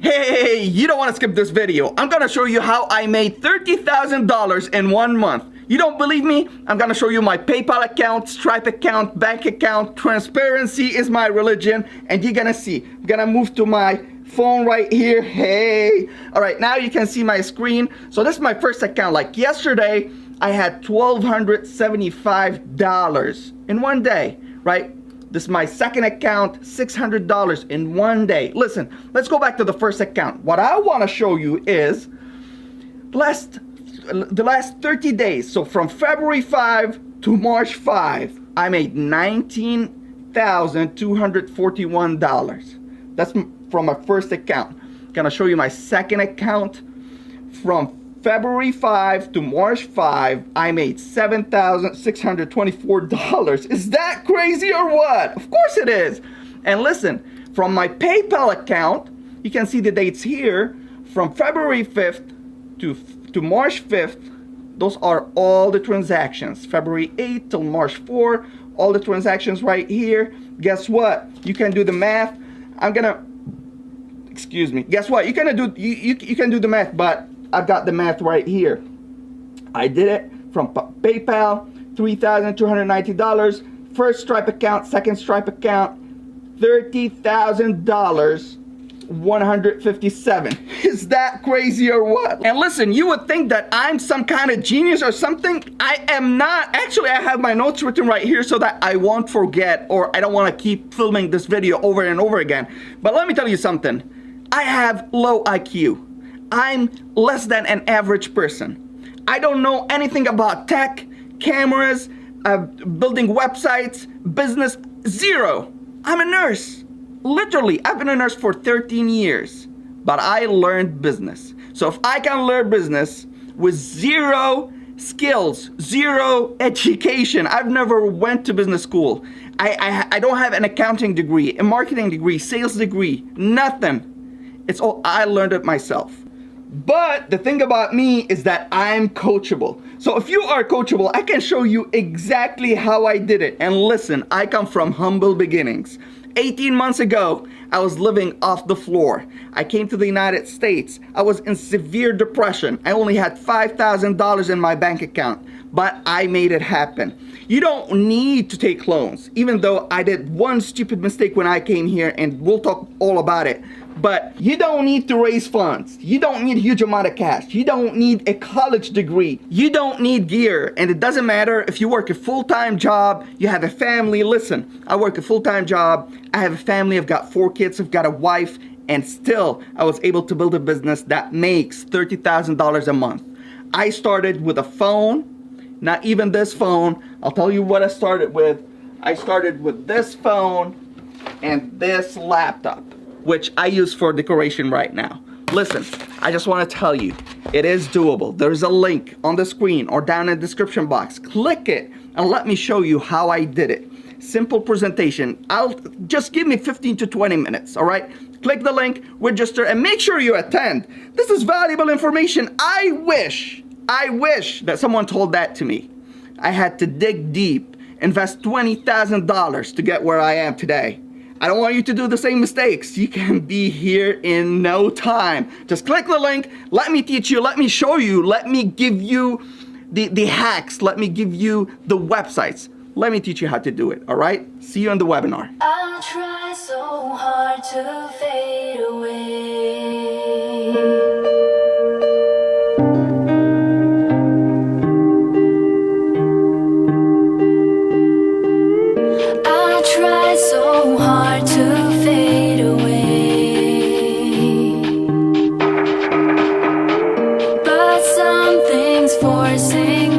Hey, you don't want to skip this video. I'm gonna show you how I made $30,000 in 1 month. You don't believe me? I'm gonna show you my PayPal account, Stripe account, bank account. Transparency is my religion, and you're gonna see. I'm gonna move to my phone right here. Hey. All right, now you can see my screen. So this is my first account. Like yesterday, I had $1,275 in 1 day, right? This is my second account, $600 in 1 day. Listen, let's go back to the first account. What I want to show you is the last 30 days. So from February 5 to March 5, I made $19,241. That's from my first account. I'm gonna show you my second account. From February 5 to March 5, I made $7,624. Is that crazy or what? Of course it is. And listen, from my PayPal account, you can see the dates here. From February 5th to March 5th, those are all the transactions. February 8th till March 4, all the transactions right here. Guess what? You can do the math. Excuse me. Guess what? You can do the math, but I've got the math right here. I did it from PayPal, $3,290. First Stripe account, second Stripe account, $30,000, 157. Is that crazy or what? And listen, you would think that I'm some kind of genius or something. I am not. Actually, I have my notes written right here so that I won't forget, or I don't want to keep filming this video over and over again. But let me tell you something. I have low IQ. I'm less than an average person. I don't know anything about tech, cameras, building websites, business, zero. I'm a nurse. Literally, I've been a nurse for 13 years, but I learned business. So if I can learn business with zero skills, zero education, I've never went to business school. I don't have an accounting degree, a marketing degree, sales degree, nothing. It's all, I learned it myself. But the thing about me is that I'm coachable. So if you are coachable, I can show you exactly how I did it. And listen, I come from humble beginnings. 18 months ago, I was living off the floor. I came to the United States. I was in severe depression. I only had $5,000 in my bank account, but I made it happen. You don't need to take loans, even though I did one stupid mistake when I came here, and we'll talk all about it. But you don't need to raise funds. You don't need a huge amount of cash. You don't need a college degree. You don't need gear. And it doesn't matter if you work a full-time job, you have a family. Listen, I work a full-time job. I have a family. I've got 4 kids. I've got a wife. And still, I was able to build a business that makes $30,000 a month. I started with a phone. Not even this phone. I'll tell you what I started with. I started with this phone and this laptop, which I use for decoration right now. Listen, I just want to tell you, it is doable. There's a link on the screen or down in the description box. Click it and let me show you how I did it. Simple presentation. Just give me 15 to 20 minutes, all right? Click the link, register, and make sure you attend. This is valuable information. I wish that someone told that to me. I had to dig deep, invest $20,000 to get where I am today. I don't want you to do the same mistakes. You can be here in no time. Just click the link, let me teach you, let me show you, let me give you the hacks, let me give you the websites. Let me teach you how to do it, all right? See you in the webinar. I try so hard to fade away. I try so hard to fade away, but something's forcing